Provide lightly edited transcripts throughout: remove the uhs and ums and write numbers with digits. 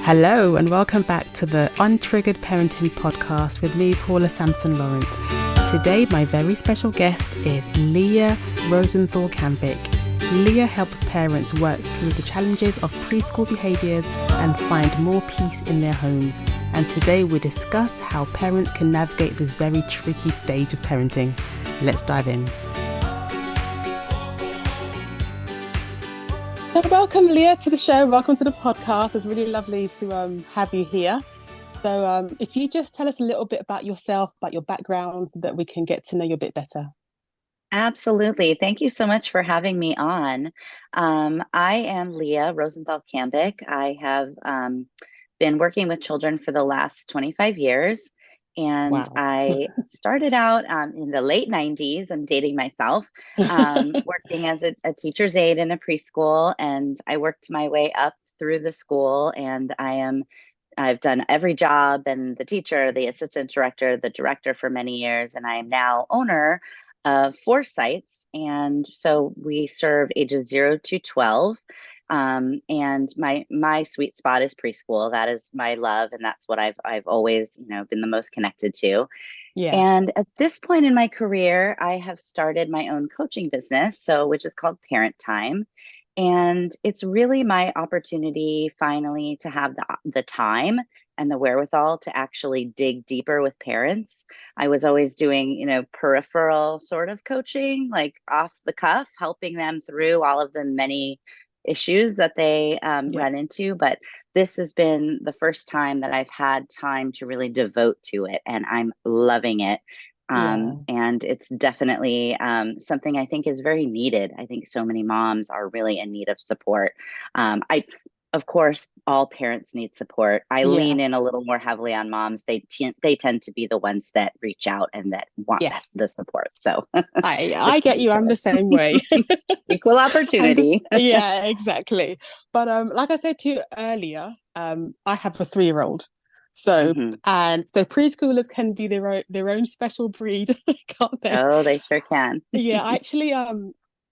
Hello and welcome back to the Untriggered Parenting Podcast with me, Paula Sampson Lawrence. Today, my very special guest is Leah Rosenthal-Kambic. Leah helps parents work through the challenges of preschool behaviours and find more peace in their homes. And today we discuss how parents can navigate this very tricky stage of parenting. Let's dive in. So welcome, Leah, to the show. Welcome to the podcast. It's really lovely to have you here. So if you just tell us a little bit about yourself, about your background, so that we can get to know you a bit better. Absolutely. Thank you so much for having me on. I am Leah Rosenthal-Kambic. I have been working with children for the last 25 years. And Wow. I started out in the late 90s. I'm dating myself, working as a teacher's aide in a preschool. And I worked my way up through the school. And I've done every job, and the teacher, the assistant director, the director for many years. And I am now owner of 4 sites. And so we serve ages 0 to 12. And my sweet spot is preschool. That is my love. And that's what I've always, been the most connected to. Yeah. And at this point in my career, I have started my own coaching business, which is called Parent Time. And it's really my opportunity finally to have the time and the wherewithal to actually dig deeper with parents. I was always doing, peripheral sort of coaching, like off the cuff, helping them through all of the many issues that they run into. But this has been the first time that I've had time to really devote to it, and I'm loving it. And it's definitely something I think is very needed. I think so many moms are really in need of support. Of course, all parents need support. I lean in a little more heavily on moms. They tend to be the ones that reach out and that want the support. So I get you. I'm the same way. Equal opportunity. Yeah, exactly. But like I said to you earlier, I have a 3-year-old. So and so preschoolers can be their own special breed, can't they? Oh, they sure can. Yeah, I actually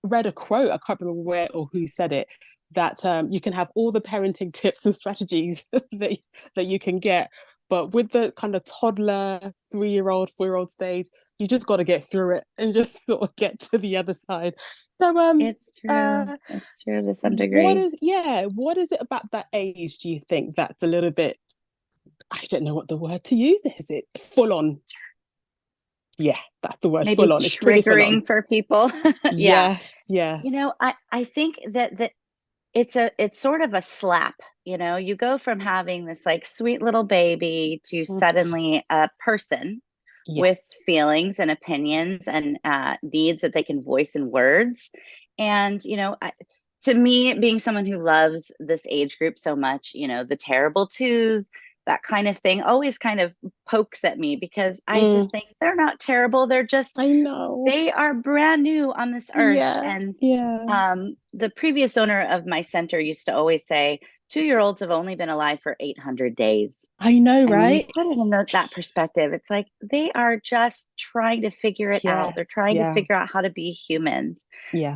read a quote. I can't remember where or who said it. That you can have all the parenting tips and strategies that you can get, but with the kind of toddler, 3-year-old, 4-year-old stage, you just got to get through it and just sort of get to the other side. So it's true. It's true to some degree. What is it about that age, do you think, that's a little bit, I don't know what the word to use is. It full on? Yeah, that's the word. Maybe full on. It's pretty full on for people. Yeah. Yes. I think that it's sort of a slap. You go from having this like sweet little baby to suddenly a person with feelings and opinions and needs that they can voice in words. And, to me, being someone who loves this age group so much, the terrible twos, that kind of thing always kind of pokes at me, because I just think they're not terrible. They're just, I know, they are brand new on this earth. And the previous owner of my center used to always say, 2-year-olds have only been alive for 800 days. I know, and right? When you put it in that perspective, it's like they are just trying to figure it out. They're trying to figure out how to be humans.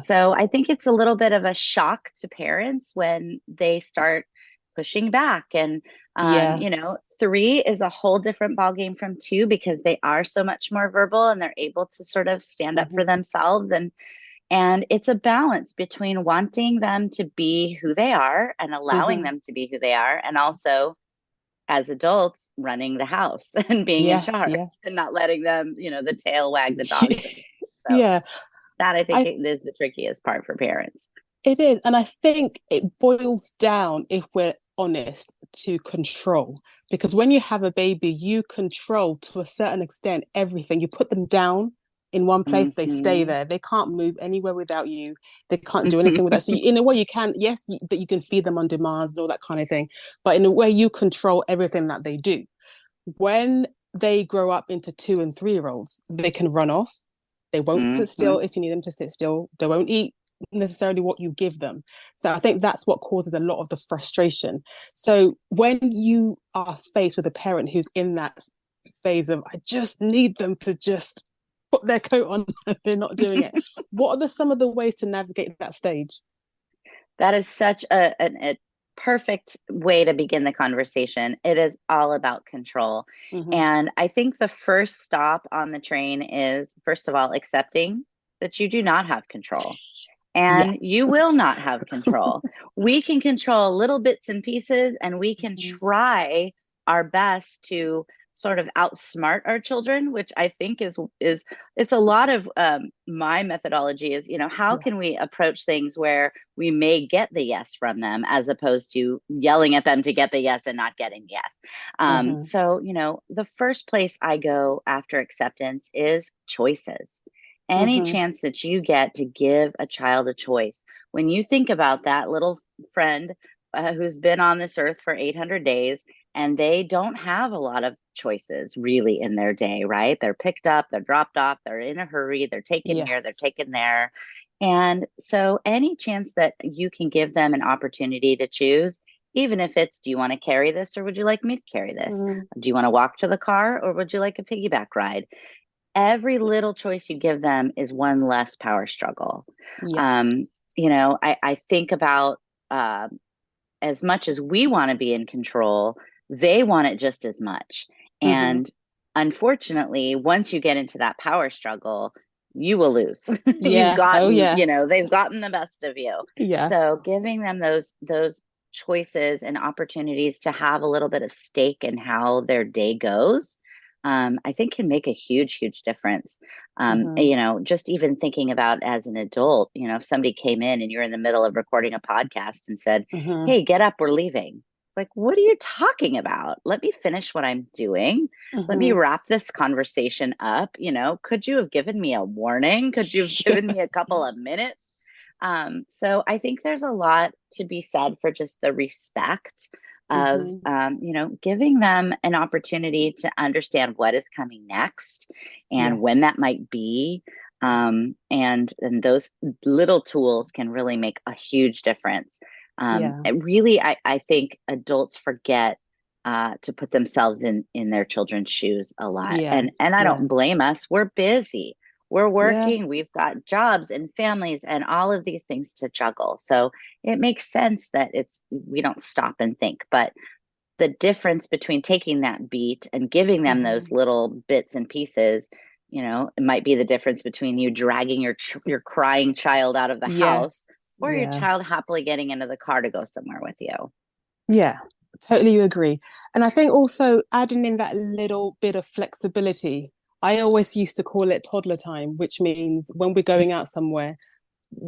So I think it's a little bit of a shock to parents when they start pushing back. And 3 is a whole different ballgame from 2, because they are so much more verbal and they're able to sort of stand up for themselves. And it's a balance between wanting them to be who they are and allowing them to be who they are, and also as adults running the house and being in charge and not letting them, the tail wag the dog. So that I think is the trickiest part for parents. It is. And I think it boils down, if we're honest, to control. Because when you have a baby, you control to a certain extent everything. You put them down in one place, they stay there. They can't move anywhere without you. They can't do anything without. So in a way, you can, that you can feed them on demand and all that kind of thing. But in a way, you control everything that they do. When they grow up into 2 and 3-year-olds, they can run off. They won't sit still if you need them to sit still. They won't eat necessarily what you give them. So I think that's what causes a lot of the frustration. So when you are faced with a parent who's in that phase of, I just need them to just put their coat on, they're not doing it. What are some of the ways to navigate that stage? That is such a perfect way to begin the conversation. It is all about control. Hmm. And I think the first stop on the train is, first of all, accepting that you do not have control and Yes. you will not have control. We can control little bits and pieces, and we can Mhm. try our best to sort of outsmart our children, which I think is it's a lot of my methodology is, how Yeah. can we approach things where we may get the yes from them as opposed to yelling at them to get the yes and not getting yes. Hmm. So, the first place I go after acceptance is choices. Any Hmm. chance that you get to give a child a choice. When you think about that little friend who's been on this earth for 800 days and they don't have a lot of choices really in their day, right? They're picked up, they're dropped off, they're in a hurry, they're taken here, they're Yes. taken there. And so, any chance that you can give them an opportunity to choose, even if it's, do you want to carry this or would you like me to carry this? Hmm. Do you want to walk to the car or would you like a piggyback ride? Every little choice you give them is one less power struggle. Yeah. Um, I think about uh, as much as we want to be in control, they want it just as much. Hmm. And unfortunately, once you get into that power struggle, you will lose. You've Yeah. Oh, yes. they've gotten the best of you. Yeah. So giving them those choices and opportunities to have a little bit of stake in how their day goes, I think can make a huge, huge difference. Hmm. Just even thinking about as an adult, if somebody came in and you're in the middle of recording a podcast and said, Hmm. "Hey, get up, we're leaving." It's like, what are you talking about? Let me finish what I'm doing. Let me Hmm. wrap this conversation up. Could you have given me a warning? Could you have given me a couple of minutes? So I think there's a lot to be said for just the respect of, Hmm. giving them an opportunity to understand what is coming next and when Yes. that might be. And those little tools can really make a huge difference. Yeah. I think adults forget to put themselves in their children's shoes a lot, Yeah. and I Yeah. don't blame us. We're busy, we're Yeah. working, we've got jobs and families and all of these things to juggle. So it makes sense that we don't stop and think. But the difference between taking that beat and giving them those Hmm. little bits and pieces, it might be the difference between you dragging your crying child out of the house Yes. or your Yeah. child happily getting into the car to go somewhere with you. Yeah. Totally agree. And I think also adding in that little bit of flexibility. I always used to call it toddler time, which means when we're going out somewhere,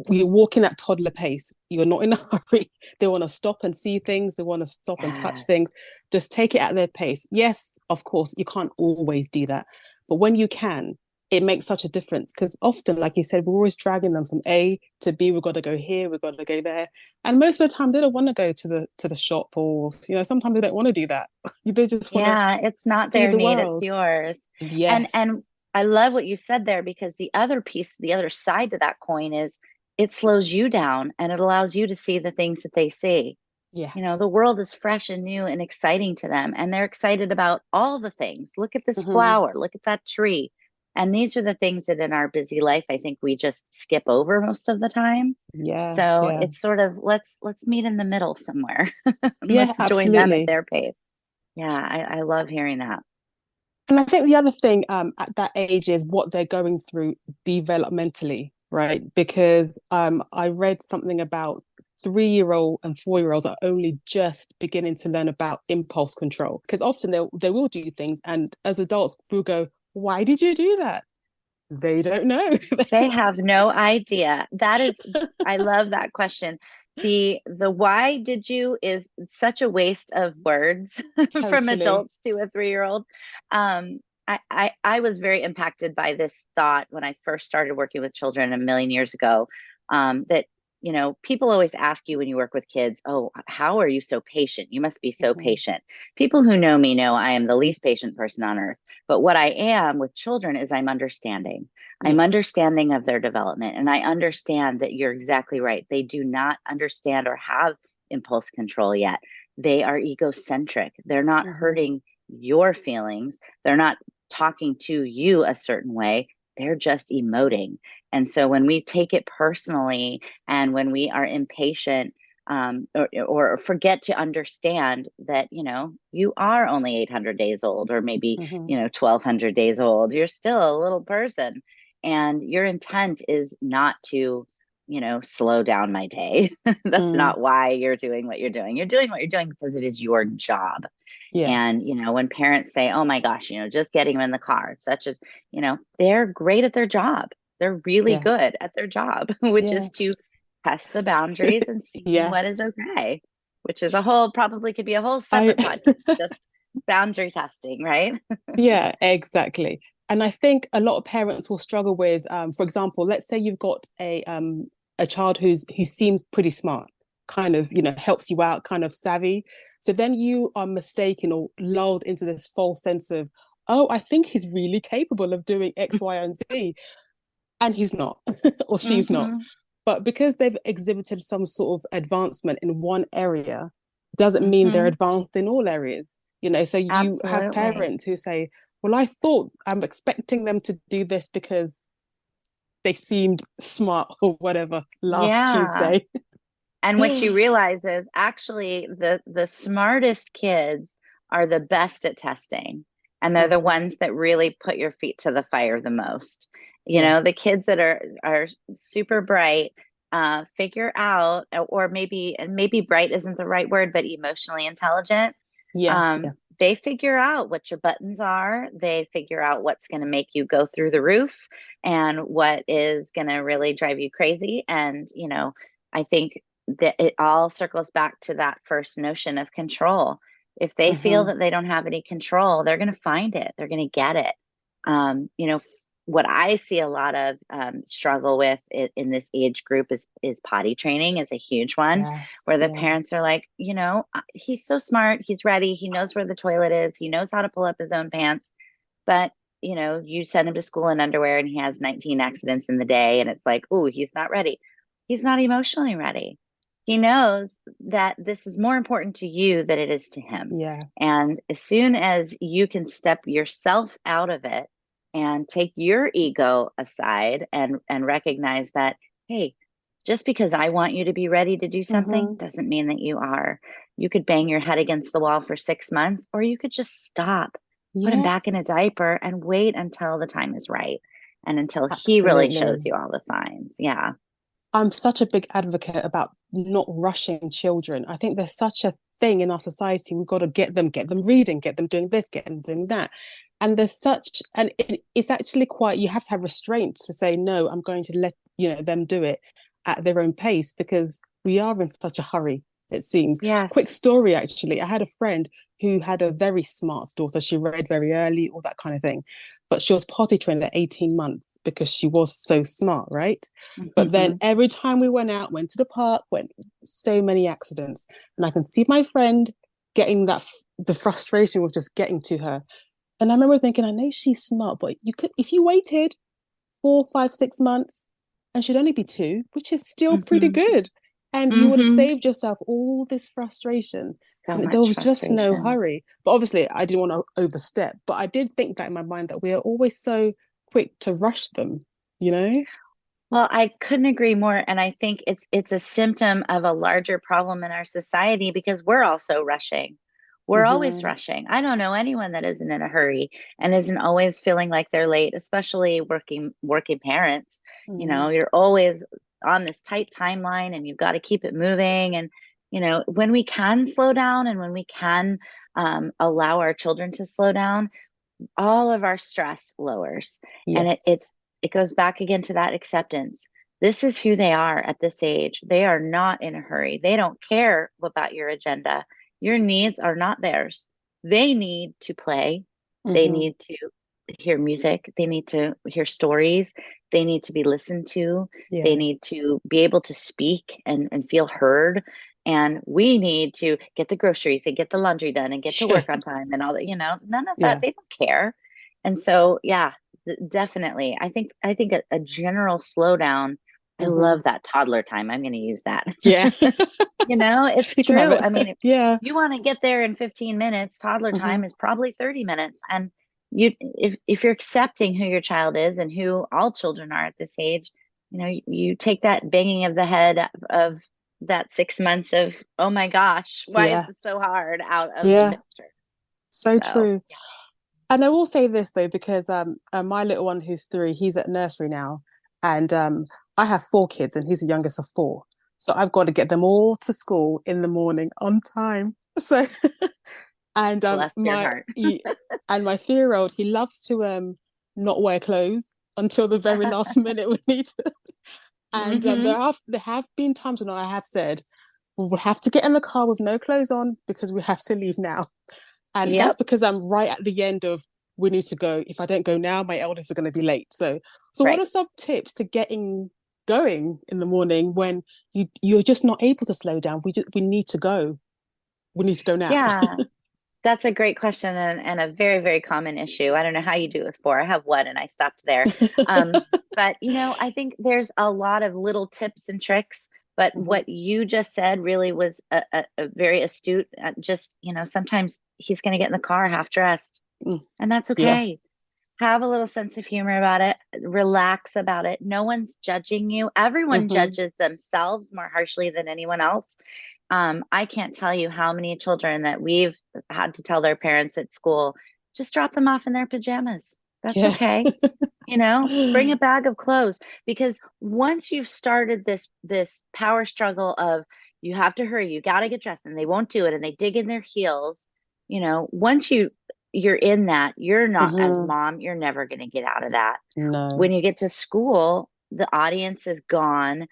you're walking at toddler pace. You're not in a hurry. They want to stop and see things. They want to stop and touch Yes. things. Just take it at their pace. Yes, of course, you can't always do that. But when you can, it makes such a difference because often, like you said, we're always dragging them from A to B. We've got to go here, we've got to go there. And most of the time they don't want to go to the shop or sometimes they don't want to do that. They just want to Yeah, it's not see their the need, it's world. yours. Yes. And I love what you said there because the other piece, the other side to that coin is it slows you down and it allows you to see the things that they see. Yes. The world is fresh and new and exciting to them, and they're excited about all the things. Look at this Hmm. flower, look at that tree. And these are the things that in our busy life, I think we just skip over most of the time. Yeah. So Yeah. it's sort of let's meet in the middle somewhere. Yeah, Let's join them at absolutely. their pace. Yeah, I love hearing that. And I think the other thing at that age is what they're going through developmentally, right? Because I read something about 3-year-old and 4-year-olds are only just beginning to learn about impulse control. Because often they will do things, and as adults, we'll go, "Why did you do that?" They don't know. They have no idea. I love that question. The why did you is such a waste of words from Totally. adults to a 3-year-old. I was very impacted by this thought when I first started working with children a million years ago. That people always ask you when you work with kids, "Oh, how are you so patient? You must be so Mhm. patient." People who know me know I am the least patient person on earth. But what I am with children is I'm understanding. I'm Yes. understanding of their development. And I understand that you're exactly right. They do not understand or have impulse control yet. They are egocentric. They're not Mhm. hurting your feelings. They're not talking to you a certain way. They're just emoting. And so when we take it personally and when we are impatient, or forget to understand that, you are only 800 days old, or maybe, Mm-hmm. 1200 days old. You're still a little person. And your intent is not to, slow down my day. That's Mm. not why you're doing what you're doing. You're doing what you're doing because it is your job. Yeah. And, when parents say, oh my gosh, just getting them in the car, it's such as, they're great at their job. They're really Yeah. good at their job, which Yeah. is to test the boundaries and seeing what Yes. is okay, which is a whole, probably could be a whole I separate podcast, just boundary testing, right? Yeah, exactly. And I think a lot of parents will struggle with, for example, let's say you've got a child who seems pretty smart, kind of, helps you out, kind of savvy. So then you are mistaken or lulled into this false sense of, oh, I think he's really capable of doing X, Y, and Z. And he's not, or she's not. Mm-hmm. But because they've exhibited some sort of advancement in one area, doesn't mean they're Mm-hmm. advanced in all areas. So you have Absolutely. parents who say, well, I thought I'm expecting them to do this because they seemed smart or whatever last Yeah. Tuesday. And what you realize is actually the smartest kids are the best at testing. And they're the Mm-hmm. ones that really put your feet to the fire the most. Yeah. The kids that are super bright figure out, or maybe bright isn't the right word, but emotionally intelligent. Yeah. Yeah. They figure out what your buttons are. They figure out what's going to make you go through the roof and what is going to really drive you crazy. And, I think that it all circles back to that first notion of control. If they feel Mm-hmm. that they don't have any control, they're going to find it. They're going to get it. What I see a lot of struggle with in this age group is potty training is a huge one, Yes. where the Yeah. parents are like, he's so smart, he's ready, he knows where the toilet is, he knows how to pull up his own pants, but you send him to school in underwear and he has 19 accidents in the day, and it's like, oh, he's not ready. He's not emotionally ready. He knows that this is more important to you than it is to him. Yeah. And as soon as you can step yourself out of it and take your ego aside and recognize that, hey, just because I want you to be ready to do something Mm-hmm. doesn't mean that you are. You could bang your head against the wall for 6 months, or you could just stop, put him back in a Yes. diaper, and wait until the time is right and until he really shows Absolutely. you all the signs. Yeah. I'm such a big advocate about not rushing children. I think there's such a thing in our society. We've got to get them reading, get them doing this, get them doing that. And it's actually quite, you have to have restraint to say, no, I'm going to let, them do it at their own pace because we are in such a hurry, it seems. Quick Yes. story, actually. I had a friend who had a very smart daughter. She read very early, all that kind of thing. But she was potty trained at 18 months because she was so smart, right? But then Mm-hmm. every time we went out, went to the park, went so many accidents. And I can see my friend getting the frustration was just getting to her. And I remember thinking, I know she's smart, but you could, if you waited 4, 5, 6 months, and she'd only be 2, which is still pretty Mm-hmm. good. And you would have Mm-hmm. saved yourself all this frustration. So And there much was just no frustration. hurry. But obviously, I didn't want to overstep. But I did think that in my mind that we are always so quick to rush them, you know? Well, I couldn't agree more. And I think it's a symptom of a larger problem in our society because we're also rushing. We're always Mm-hmm. rushing. I don't know anyone that isn't in a hurry and isn't always feeling like they're late, especially working parents. Mm-hmm. You're always on this tight timeline and you've got to keep it moving. And, when we can slow down and when we can allow our children to slow down, all of our stress lowers. And Yes. it goes back again to that acceptance. This is who they are at this age. They are not in a hurry. They don't care about your agenda. Your needs are not theirs. They need to play. They Mm-hmm. need to hear music. They need to hear stories. They need to be listened to. They Yeah. need to be able to speak and feel heard. And we need to get the groceries and get the laundry done and get to Yeah. work on time and all that, none of that. Yeah. They don't care. And so, yeah, definitely. I think a general slowdown. I Mm-hmm. love that toddler time. I'm going to use that. Yeah. It's You can have true. it. I mean, if Yeah. you want to get there in 15 minutes, toddler Mm-hmm. time is probably 30 minutes. And if you're accepting who your child is and who all children are at this age, you take that banging of the head of that 6 months of, oh my gosh, why is Yeah. it so hard, out of the Yeah. picture. So So true. And I will say this though, because my little one who's 3, he's at nursery now, and I have 4 kids, and he's the youngest of 4. So I've got to get them all to school in the morning on time. So and bless your heart. and my 3 year old, he loves to not wear clothes until the very last minute we need to. And Hmm. there have been times when I have said we'll have to get in the car with no clothes on because we have to leave now. And that's Yep. because I'm right at the end of we need to go. If I don't go now, my eldest are going to be late. So what Right. are some tips to getting going in the morning when you're just not able to slow down? We need to go. We need to go now. Yeah. That's a great question, and a very, very common issue. I don't know how you do it with 4. I have one and I stopped there. But I think there's a lot of little tips and tricks. But Hmm. what you just said really was a very astute. Just, sometimes he's going to get in the car half dressed, Mm. and that's Yeah. okay. Have a little sense of humor about it, relax about it. No one's judging you. Everyone Hmm. judges themselves more harshly than anyone else. I can't tell you how many children that we've had to tell their parents at school, just drop them off in their pajamas. That's Yeah. okay. Bring a bag of clothes, because once you've started this power struggle of, you have to hurry, you got to get dressed, and they won't do it, and they dig in their heels, once you're in that, you're not, as Hmm. mom, you're never going to get out of that. No. When you get to school, the audience is gone.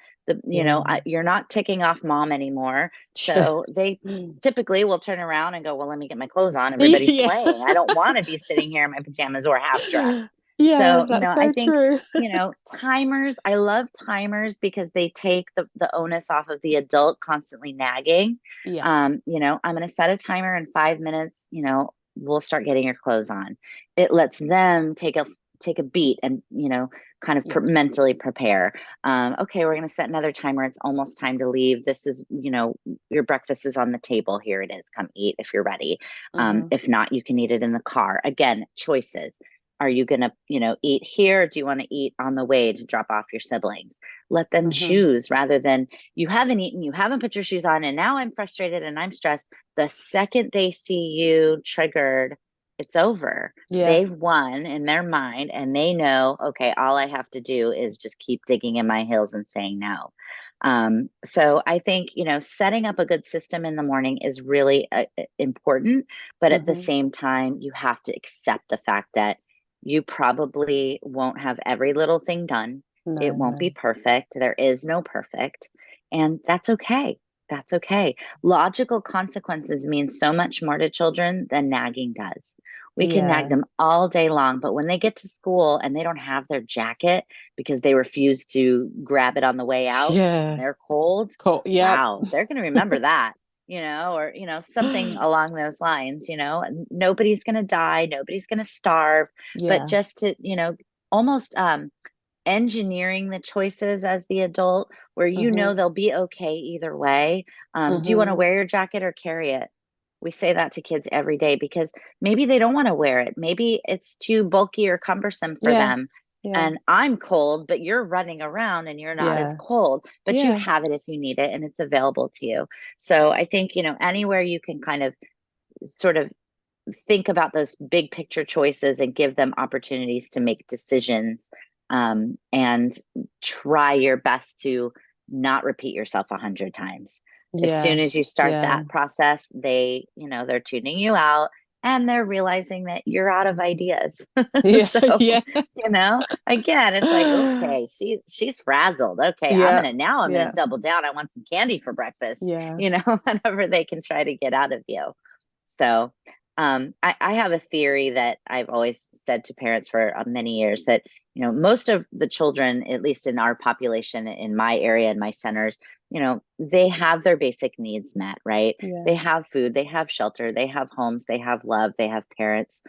Yeah. You're not ticking off mom anymore. So they typically will turn around and go, well, let me get my clothes on. Everybody's Yeah. playing. I don't want to be sitting here in my pajamas or half dressed. Yeah, So, that's I so think, true. timers, I love timers because they take the onus off of the adult constantly nagging. Yeah. I'm going to set a timer in 5 minutes, we'll start getting your clothes on. It lets them take a beat and, kind of Yeah. mentally prepare. Okay, we're going to set another timer. It's almost time to leave. This is, your breakfast is on the table. Here it is. Come eat if you're ready. Hmm. If not, you can eat it in the car. Again, choices. Are you going to, eat here? Or do you want to eat on the way to drop off your siblings? Let them Hmm. choose, rather than, you haven't eaten, you haven't put your shoes on, and now I'm frustrated and I'm stressed. The second they see you triggered, it's over. Yeah. They've won in their mind, and they know, okay, all I have to do is just keep digging in my heels and saying no. So I think, setting up a good system in the morning is really important, but at the Hmm. same time, you have to accept the fact that you probably won't have every little thing done. It No, won't be no. perfect. There is no perfect, and that's okay. That's okay. Logical consequences mean so much more to children than nagging does. We can nag Yeah. them all day long, but when they get to school and they don't have their jacket because they refuse to grab it on the way out and Yeah. they're cold, Cool. Yep. wow, they're going to remember that, or, something along those lines. Nobody's going to die, nobody's going to starve, but Yeah. just to, almost engineering the choices as the adult, where Hmm. they'll be okay either way. Do you want to Hmm. wear your jacket or carry it? We say that to kids every day because maybe they don't want to wear it. Maybe it's too bulky or cumbersome for Yeah. them. Yeah. And I'm cold, but you're running around and you're not as Yeah. cold, but you Yeah. have it if you need it and it's available to you. So I think, anywhere you can kind of sort of think about those big picture choices and give them opportunities to make decisions, and try your best to not repeat yourself 100 times. As soon Yeah. as you start Yeah. that process, they're tuning you out, and they're realizing that you're out of ideas. Yeah. So, Yeah. again, it's like, okay, she's frazzled. Okay, Yeah. I'm gonna Yeah. double down. I want some candy for breakfast, Yeah. whatever they can try to get out of you. So, I have a theory that I've always said to parents for many years, that, most of the children, at least in our population, in my area, in my centers, they have their basic needs met, right? Yeah. They have food, they have shelter, they have homes, they have love, they have parents,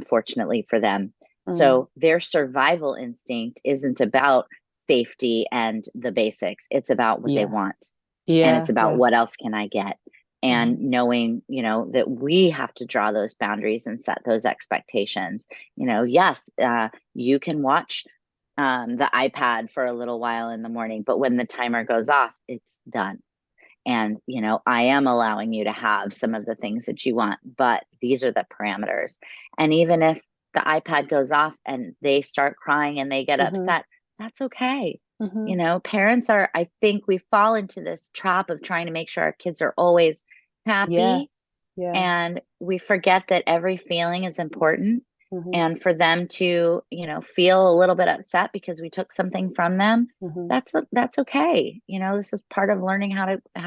fortunately for them. Mm. So their survival instinct isn't about safety and the basics, it's about what they Yeah. want, and it's Yeah. about Yeah. what else can I get. And Mm. knowing, that we have to draw those boundaries and set those expectations. Yes, you can watch the iPad for a little while in the morning, but when the timer goes off, it's done. And, I am allowing you to have some of the things that you want, but these are the parameters. And even if the iPad goes off and they start crying and they get Mm-hmm. upset, that's okay. Mm-hmm. Parents are, I think we fall into this trap of trying to make sure our kids are always Yeah. happy, Yeah. and we forget that every feeling is important. Mm-hmm. And for them to, feel a little bit upset because we took something from them, Mm-hmm. that's okay. This is part of learning how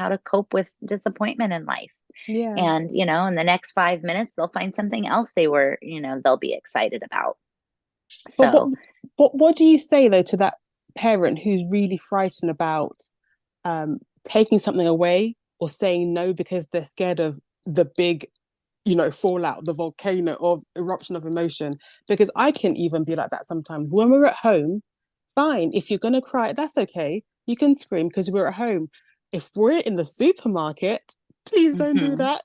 to cope with disappointment in life. Yeah. And, in the next 5 minutes, they'll find something else they'll be excited about. But what So, what do you say though to that parent who's really frightened about taking something away or saying no because they're scared of the big, fallout, the volcano of eruption of emotion? Because I can even be like that sometimes. When we're at home, fine. If you're gonna cry, that's okay. You can scream because we're at home. If we're in the supermarket, please don't do hmm that.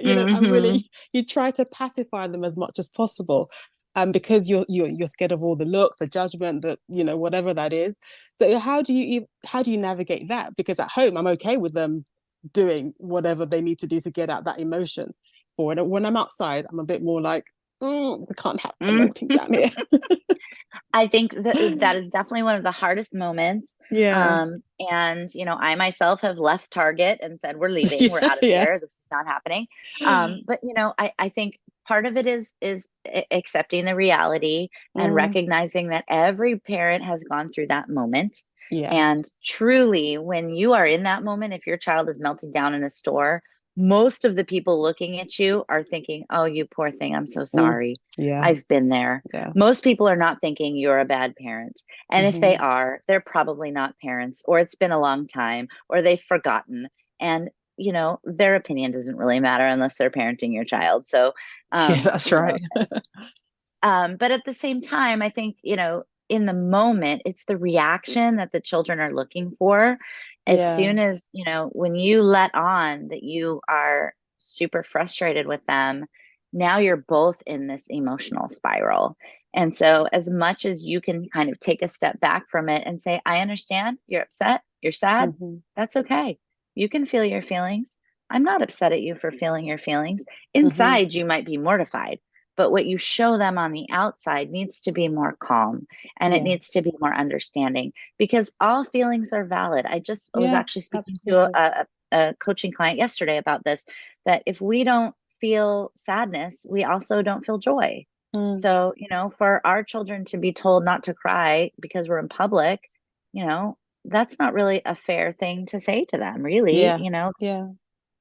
I'm hmm really, you try to pacify them as much as possible. Because you're scared of all the looks, the judgment, that whatever that is. So how do you navigate that? Because at home, I'm okay with them doing whatever they need to do to get out that emotion. Or when I'm outside, I'm a bit more like, we can't have the melting down here. I think that is definitely one of the hardest moments. Yeah. And, I myself have left Target and said, we're leaving, we're Yeah. out of Yeah. here. This is not happening. But, I think part of it is accepting the reality and Mm, recognizing that every parent has gone through that moment. yeah. And truly, when you are in that moment, if your child is melting down in a store, most of the people looking at you are thinking, oh, you poor thing, I'm so Mm, sorry. yeah. I've been there. Yeah. Most people are not thinking you're a bad parent. And if they Hmm. are, they're probably not parents, or it's been a long time, or they've forgotten. And, their opinion doesn't really matter unless they're parenting your child. So, Yeah, um, that's you know, right. but at the same time, I think, in the moment, it's the reaction that the children are looking for. As Yeah. soon as, when you let on that you are super frustrated with them, now you're both in this emotional spiral. And so, as much as you can kind of take a step back from it and say, I understand you're upset, you're sad, Hmm. that's okay. You can feel your feelings. I'm not upset at you for feeling your feelings. Hmm. Inside, you might be mortified, but what you show them on the outside needs to be more calm, and it Yeah. needs to be more understanding, because all feelings are valid. I just was actually Yes, speaking to absolutely. a coaching client yesterday about this, that if we don't feel sadness, we also don't feel joy. Mm, So, for our children to be told not to cry because we're in public, that's not really a fair thing to say to them, really. yeah. Yeah.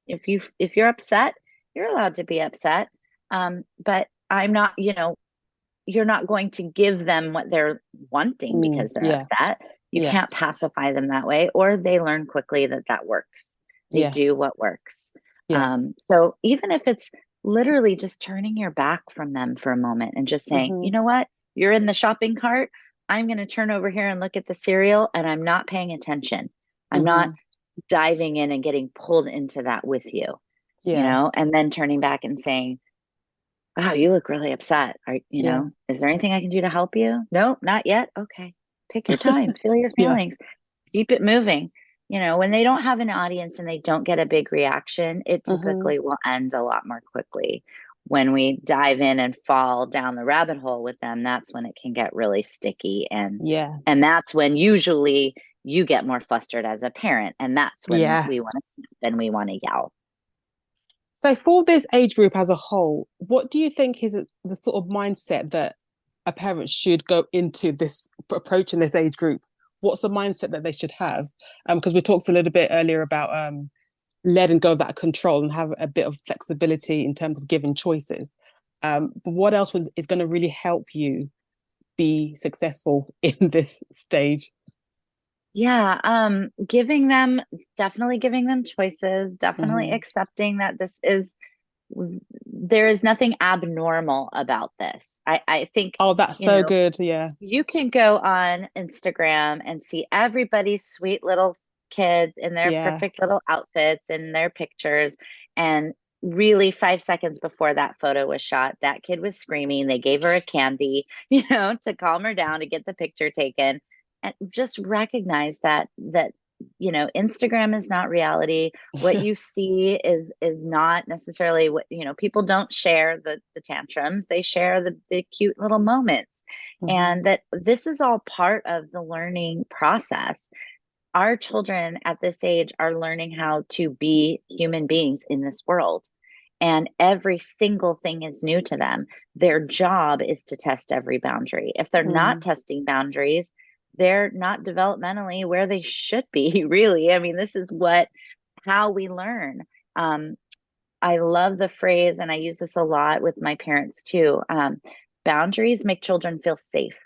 If you're upset, you're allowed to be upset. But I'm not, you're not going to give them what they're wanting Mm, because they're yeah. upset. You Yeah. can't pacify them that way, or they learn quickly that that works. They Yeah. do what works. Yeah. So even if it's literally just turning your back from them for a moment and just saying, you Hmm. know what, you're in the shopping cart. I'm going to turn over here and look at the cereal, and I'm not paying attention. I'm not Hmm. diving in and getting pulled into that with you, Yeah. and then turning back and saying, wow, you look really upset. Yeah. Is there anything I can do to help you? No, not yet. Okay. Take your time, feel your Yeah. feelings, keep it moving. When they don't have an audience and they don't get a big reaction, it Hmm. typically will end a lot more quickly. When we dive in and fall down the rabbit hole with them, that's when it can get really sticky, and Yeah. that's when usually you get more flustered as a parent, and that's when Yeah. we want to then we want to yell. So for this age group as a whole, what do you think is the sort of mindset that a parent should go into this approaching this age group? What's the mindset that they should have? Because we talked a little bit earlier about letting go of that control and have a bit of flexibility in terms of giving choices. But what else is going to really help you be successful in this stage? Yeah, giving them choices, definitely Hmm. accepting that there is nothing abnormal about this. I think, Oh, that's you so know, good. Yeah. you can go on Instagram and see everybody's sweet little kids in their Yeah. perfect little outfits and their pictures. And really, 5 seconds before that photo was shot, that kid was screaming. They gave her a candy, to calm her down, to get the picture taken. And just recognize that Instagram is not reality. What you see is not necessarily what, people don't share the tantrums. They share the cute little moments. Mhm. And that this is all part of the learning process. Our children at this age are learning how to be human beings in this world. And every single thing is new to them. Their job is to test every boundary. If they're not Mm. testing boundaries, they're not developmentally where they should be, really. I mean, this is how we learn. Um, I love the phrase, and I use this a lot with my parents too. Boundaries make children feel safe.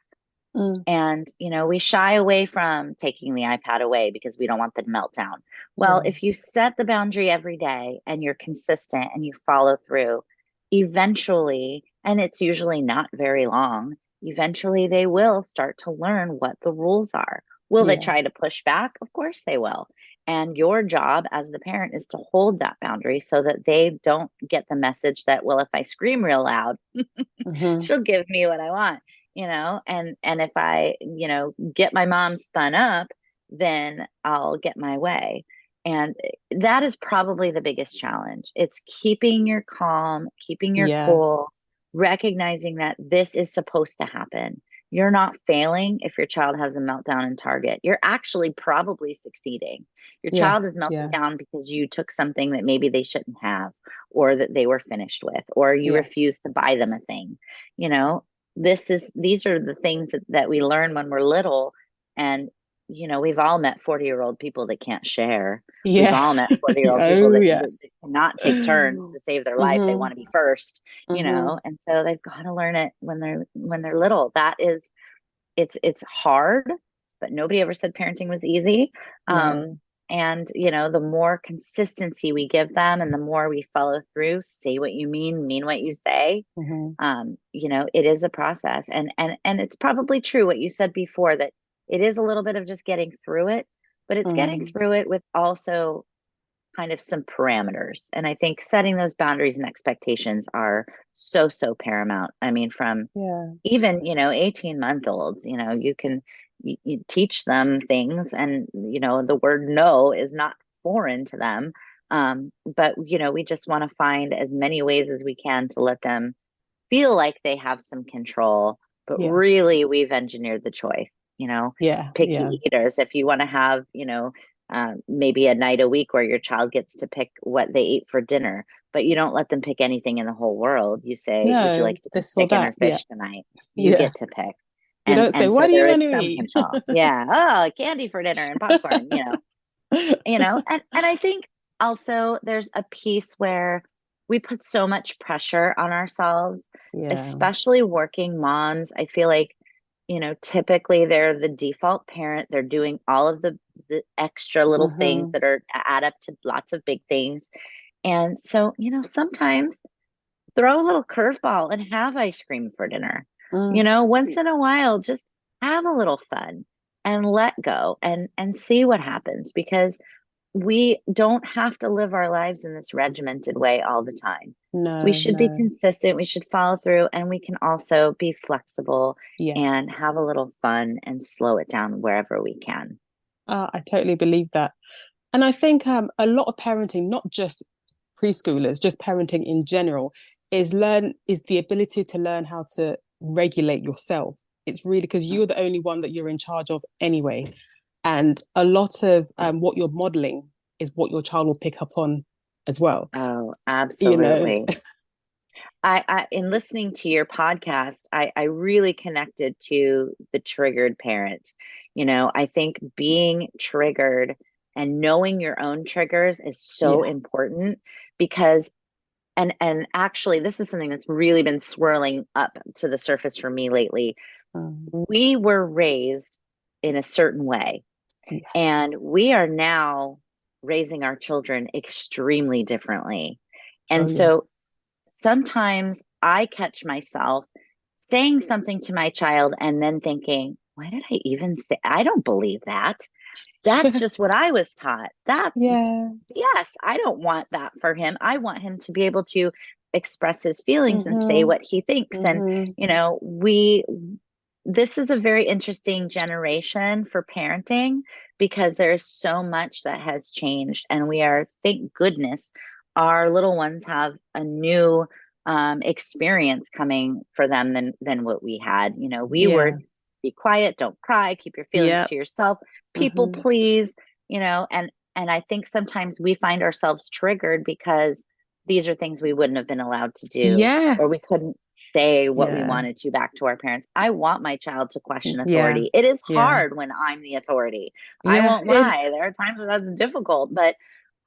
Mm. And, we shy away from taking the iPad away because we don't want the meltdown. Well, Yeah. if you set the boundary every day and you're consistent and you follow through, eventually, and it's usually not very long, eventually they will start to learn what the rules are. Will they Yeah. try to push back? Of course they will. And your job as the parent is to hold that boundary so that they don't get the message that, well, if I scream real loud, Mhm. she'll give me what I want, and if I, get my mom spun up, then I'll get my way. And that is probably the biggest challenge. It's keeping your calm, keeping your cool, Yes. recognizing that this is supposed to happen. You're not failing if your child has a meltdown in Target. You're actually probably succeeding. Your Yeah. child is melting Yeah. down because you took something that maybe they shouldn't have, or that they were finished with, or you Yeah. refused to buy them a thing. You know, these are the things that we learn when we're little. And, we've all met 40-year-old people that can't share. We've Yeah. all met 40-year-old people Oh, that yes. cannot take turns to save their life. They want Mhm. to be first, Mhm. and so they've got to learn it when they're little. It's hard, but nobody ever said parenting was easy. No. And the more consistency we give them and the more we follow through, say what you mean what you say, Mhm. it is a process. And it's probably true what you said before, that it is a little bit of just getting through it, but it's getting Mm. through it with also kind of some parameters. And I think setting those boundaries and expectations are so, so paramount. I mean, from Yeah. even 18-month olds, you teach them things, and the word no is not foreign to them. But we just want to find as many ways as we can to let them feel like they have some control, but Yeah. really we've engineered the choice. you know Yeah. Yeah. Picky eaters, if you want to have maybe a night a week where your child gets to pick what they eat for dinner, but you don't let them pick anything in the whole world. You say, would you No, like to eat this or chicken or that. Yeah. fish tonight? You Yeah. get to pick. You and don't say, and what so do you there is want to some eat? control. Yeah. Oh, candy for dinner and popcorn. And I think also there's a piece where we put so much pressure on ourselves, Yeah. especially working moms. I feel like, typically they're the default parent. They're doing all of the extra little things Mhm. that are add up to lots of big things. And so, sometimes throw a little curveball and have ice cream for dinner. Mm. Once in a while, just have a little fun and let go and see what happens, because we don't have to live our lives in this regimented way all the time. We No, should be no. consistent, we should follow through, and we can also be flexible and Yes. have a little fun and slow it down wherever we can. I totally believe that. And I think a lot of parenting, not just preschoolers, just parenting in general, is the ability to learn how to regulate yourself. It's really because you're the only one that you're in charge of anyway. And a lot of what you're modeling is what your child will pick up on as well. Oh, You know, absolutely. In listening to your podcast, I really connected to the triggered parent. I think being triggered and knowing your own triggers is so yeah. important, because and actually this is something that's really been swirling up to the surface for me lately. Mm, We were raised in a certain way, yes. and we are now raising our children extremely differently. Oh, And so yes. sometimes I catch myself saying something to my child and then thinking, why did I even say? I don't believe that. That's just what I was taught. Yeah. Yes, I don't want that for him. I want him to be able to express his feelings and say Mm-hmm. what he thinks. And, Mm-hmm. we this is a very interesting generation for parenting because there's so much that has changed, and we are, thank goodness, our little ones have a new experience coming for them than what we had. You know, we were Yeah. be quiet, don't cry, keep your feelings Yep. to yourself, people Hmm. please, you know, and I think sometimes we find ourselves triggered because these are things we wouldn't have been allowed to do, or Yes. we couldn't say what we Yeah. wanted to back to our parents. I want my child to question Yeah. authority. It is Yeah. hard when I'm the authority. I Yeah. won't lie. There are times when that's difficult, but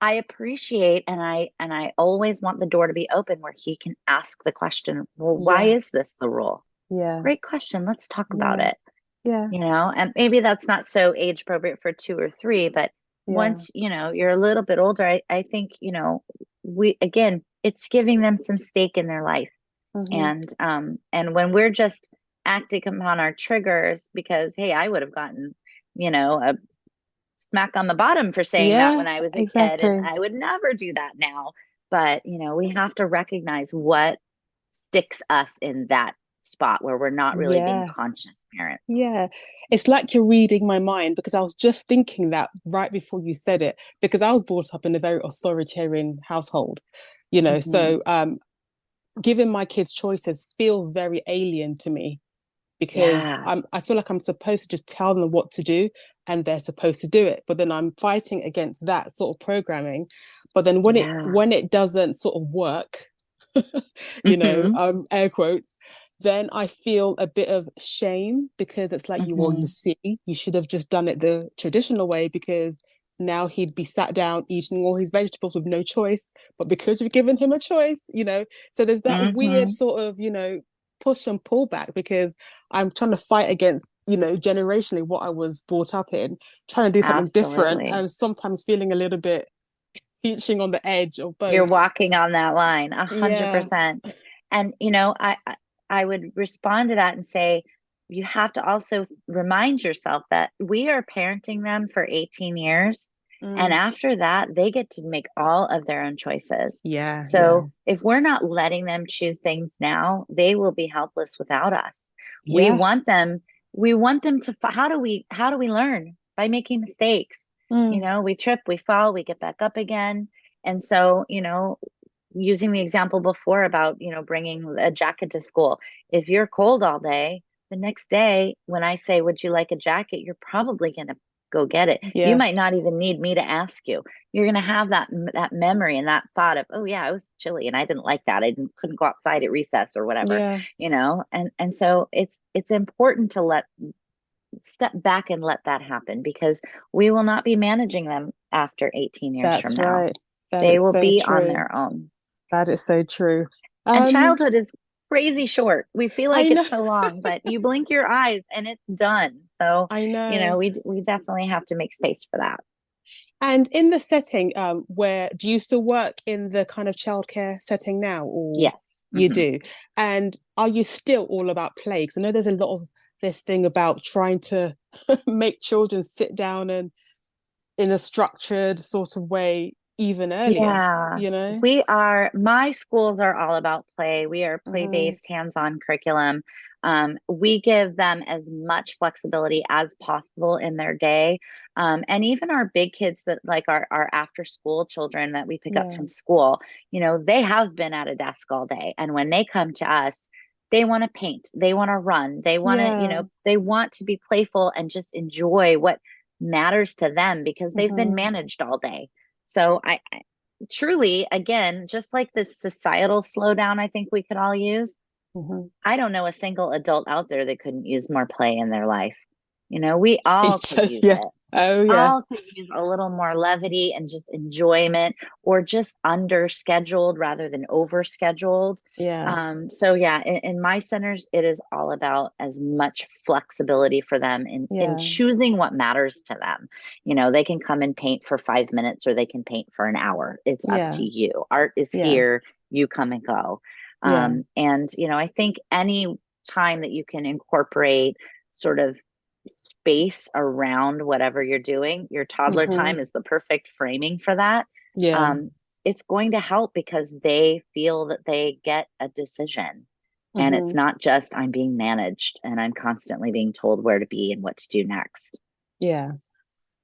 I appreciate, and I always want the door to be open where he can ask the question, well, why is this Yes. the rule? Yeah. Great question. Let's talk about Yeah. it. Yeah. You know, and maybe that's not so age appropriate for 2 or 3, but Yeah. once, you know, you're a little bit older, I think, you know, we, again, it's giving them some stake in their life. Hmm. And when we're just acting upon our triggers because, hey, I would have gotten, you know, a smack on the bottom for saying that Yeah. when I was a kid, and Exactly. I would never do that now. But, you know, we have to recognize what sticks us in that spot where we're not really being conscious Yes. parents. Yeah. It's like you're reading my mind because I was just thinking that right before you said it, because I was brought up in a very authoritarian household, Hmm. so giving my kids choices feels very alien to me because Yeah. I feel like I'm supposed to just tell them what to do and they're supposed to do it. But then I'm fighting against that sort of programming. But then when it Yeah. when it doesn't sort of work, Hmm. air quotes, then I feel a bit of shame because it's like you Hmm. see, you should have just done it the traditional way because now he'd be sat down eating all his vegetables with no choice. But because you've given him a choice, so there's that weird Hmm. sort of, push and pull back because I'm trying to fight against, generationally what I was brought up in, trying to do something different Absolutely. and sometimes feeling a little bit teaching on the edge of You're both. walking on that line, a hundred Yeah. percent. And you know, I would respond to that and say, you have to also remind yourself that we are parenting them for 18 years, and Mm. after that, they get to make all of their own choices. Yeah. Yeah. So if we're not letting them choose things now, they will be helpless without us. We Yes. want them, we want them to, how do we learn? By making mistakes. You Mm. know, we trip, we fall, we get back up again. And so, you know, using the example before about, you know, bringing a jacket to school, if you're cold all day, the next day, when I say, would you like a jacket? You're probably going to go get it. You Yeah. might not even need me to ask you. You're going to have that memory and that thought of, oh yeah, it was chilly and I didn't like that. Couldn't go outside at recess or whatever, Yeah. you know? And so it's important to step back and let that happen because we will not be managing them after 18 years from That's now. right. That They is will so be on true. their own. That is so true. And Um, childhood is crazy short. We feel I like know, it's so long, but you blink your eyes and it's done. So, I you know. know, we definitely have to make space for that. And in the setting, where do you still work in the kind of childcare setting now, or Yes. you Hmm. do? And are you still all about play? Because I know there's a lot of this thing about trying to make children sit down and in a structured sort of way even earlier, Yeah, you know? my schools are all about play. We are Mm-hmm. play-based, hands-on curriculum. We give them as much flexibility as possible in their day. And even our big kids that like our after-school children that we pick up Yeah, from school, you know, they have been at a desk all day. And when they come to us, they want to paint, they want to run, they want to, you yeah. know, they want to be playful and just enjoy what matters to them because they've been Mm-hmm. managed all day. So I truly, again, just like this societal slowdown, I think we could all use. Mm-hmm. I don't know a single adult out there that couldn't use more play in their life. You know, we all could So, use yeah. it. Oh, All yes. could use a little more levity and just enjoyment, or just under scheduled rather than over scheduled. Yeah, So yeah, in my centers, it is all about as much flexibility for them in yeah, choosing what matters to them. You know, they can come and paint for 5 minutes or they can paint for an hour. It's up to yeah, you. Art is yeah, here, you come and go. yeah. And you know, I think any time that you can incorporate sort of space around whatever you're doing, your toddler Mm-hmm. time is the perfect framing for that. Yeah. It's going to help because they feel that they get a decision. And it's Hmm. not just I'm being managed and I'm constantly being told where to be and what to do next. Yeah.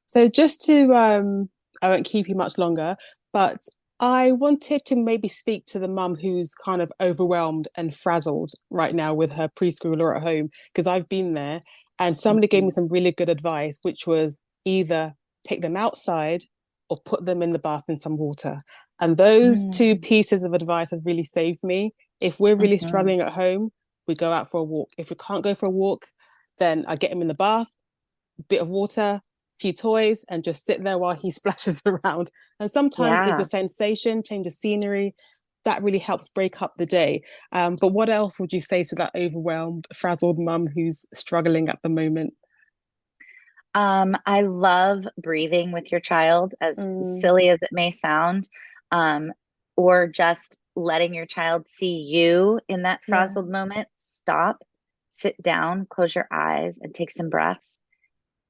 So just to I won't keep you much longer, but I wanted to maybe speak to the mum who's kind of overwhelmed and frazzled right now with her preschooler at home, because I've been there and somebody gave me Mhm. some really good advice, which was either take them outside or put them in the bath in some water. And those two Mm, pieces of advice have really saved me. If we're really mhm. struggling at home, we go out for a walk. If we can't go for a walk, then I get him in the bath, bit of water, few toys, and just sit there while he splashes around. And sometimes it's a Yeah. sensation, change of scenery. That really helps break up the day. But what else would you say to that overwhelmed, frazzled mum who's struggling at the moment? I love breathing with your child, as Mm, silly as it may sound, um, or just letting your child see you in that yeah. frazzled moment. Stop, sit down, close your eyes, and take some breaths.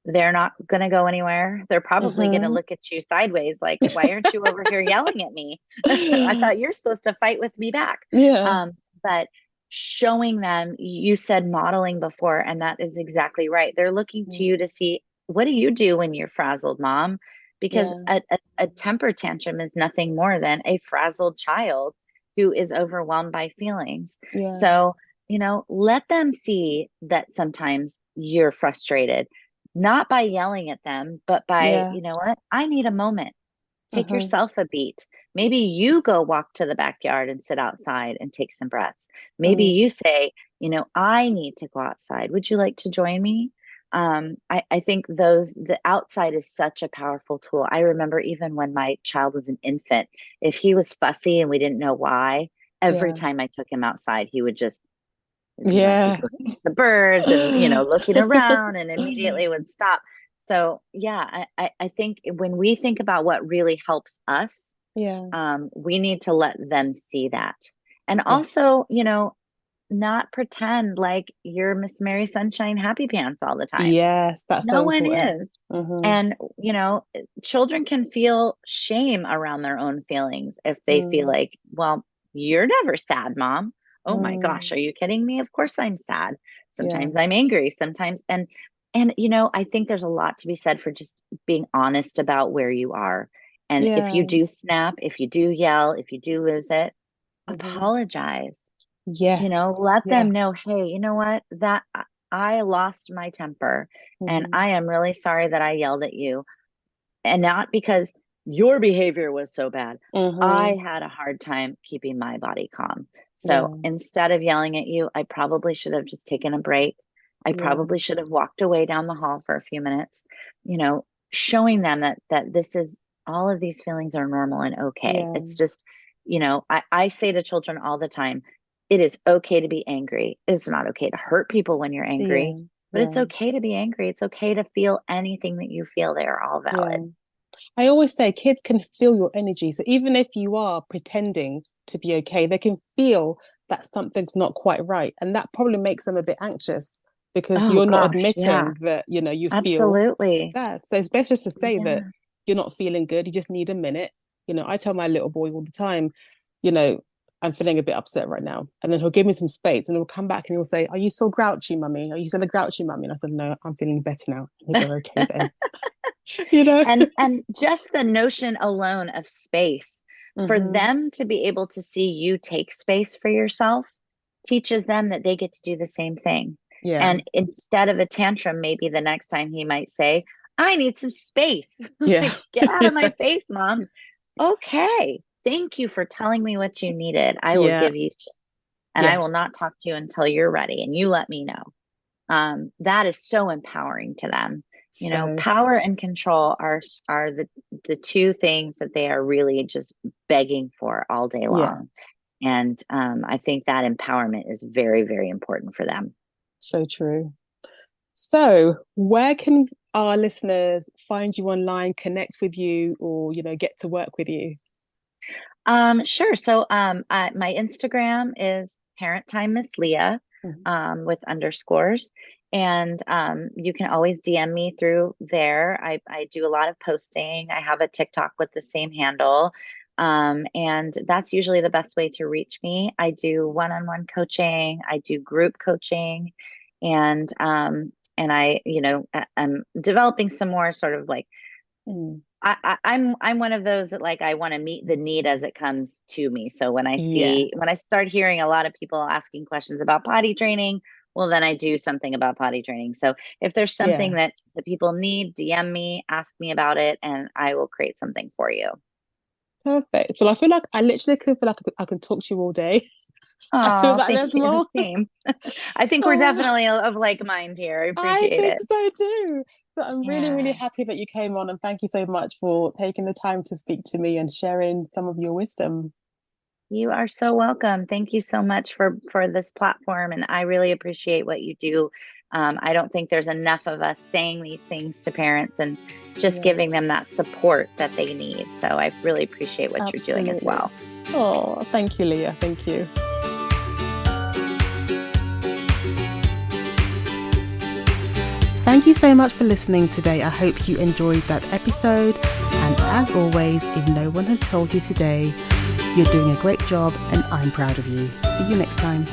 They're not going to go anywhere. They're probably going to Hmm. look at you sideways, like, why aren't you over here yelling at me? I thought you're supposed to fight with me back. Yeah. But showing them, you said modeling before, and that is exactly right. They're looking to Mm, you to see, what do you do when you're frazzled, mom? Because yeah. a temper tantrum is nothing more than a frazzled child who is overwhelmed by feelings. Yeah. So, let them see that sometimes you're frustrated, not by yelling at them, but by, Yeah. you know what? I need a moment. Take Hmm. yourself a beat. Maybe you go walk to the backyard and sit outside and take some breaths. Maybe Mm, you say, I need to go outside. Would you like to join me? I think the outside is such a powerful tool. I remember even when my child was an infant, if he was fussy and we didn't know why, every yeah. time I took him outside, he would just, he's Yeah. looking at the birds and looking around and immediately would stop. So yeah, I think when we think about what really helps us, Yeah. we need to let them see that. And Yes. also, not pretend like you're Miss Mary Sunshine Happy Pants all the time. Yes, that's so No one important. is. Hmm. And, children can feel shame around their own feelings if they feel Mm, like, well, you're never sad, mom. Oh my gosh, mm, are you kidding me? Of course I'm sad. yeah. Sometimes I'm angry, sometimes and I think there's a lot to be said for just being honest about where you are. And if you Yeah. do snap, if you do yell, if you do lose it, Hmm. apologize. Yes. Let Yeah. them know, hey, you know what? That I lost my temper and Hmm. I am really sorry that I yelled at you. And not because your behavior was so bad. Hmm. I had a hard time keeping my body calm. So Yeah. instead of yelling at you, I probably should have just taken a break. I Yeah. probably should have walked away down the hall for a few minutes, you know, showing them that this is, all of these feelings are normal and okay. Yeah. It's just, I say to children all the time, it is okay to be angry. It's not okay to hurt people when you're Yeah. angry, but it's Yeah. okay to be angry. It's okay to feel anything that you feel. They are all Yeah. valid. I always say kids can feel your energy. So even if you are pretending to be okay, they can feel that something's not quite right. And that probably makes them a bit anxious because Oh you're not gosh, yeah, admitting that, you feel absolutely. sad. So it's best just to say that Yeah. you're not feeling good. You just need a minute. I tell my little boy all the time, you know, I'm feeling a bit upset right now. And then he'll give me some space and he'll come back and he'll say, Are you so grouchy, mummy? Are you still a grouchy, mummy? And I said, No, I'm feeling better now. And he'll go, Okay then. you know? And just the notion alone of space, for Hmm. them to be able to see you take space for yourself teaches them that they get to do the same thing. Yeah. And instead of a tantrum, maybe the next time he might say, I need some space. Yeah. Like, get out of my face, mom. Okay. Thank you for telling me what you needed. I will Yeah. give you, and I will not Yes. talk to you until you're ready and you let me know. That is so empowering to them. So, Power and control are the two things that they are really just begging for all day yeah, long. And I think that empowerment is very, very important for them. so true. So, where can our listeners find you online, connect with you, or, get to work with you? Sure. So my Instagram is Parent Time Miss Leah, Mhm. with underscores. And you can always DM me through there. I do a lot of posting. I have a TikTok with the same handle. And that's usually the best way to reach me. I do one-on-one coaching, I do group coaching, and I'm developing some more sort of like Mm. I'm one of those that like I want to meet the need as it comes to me. So Yeah, when I start hearing a lot of people asking questions about potty training, well then I do something about potty training. So if there's something yeah. that the people need, DM me, ask me about it, and I will create something for you. Perfect. Well, I feel like I literally could feel like I can talk to you all day. I feel Oh, like thank there's you. more. Same. I think we're Oh, definitely of like mind here. I I appreciate think it. so too. So I'm really, really Yeah. happy that you came on, and thank you so much for taking the time to speak to me and sharing some of your wisdom. You are so welcome. Thank you so much for this platform, and I really appreciate what you do. I don't think there's enough of us saying these things to parents and just Yeah, giving them that support that they need. So I really appreciate what you're doing as absolutely. well. Oh, thank you, Leah. Thank you. Thank you so much for listening today. I hope you enjoyed that episode. And as always, if no one has told you today, you're doing a great job and I'm proud of you. See you next time.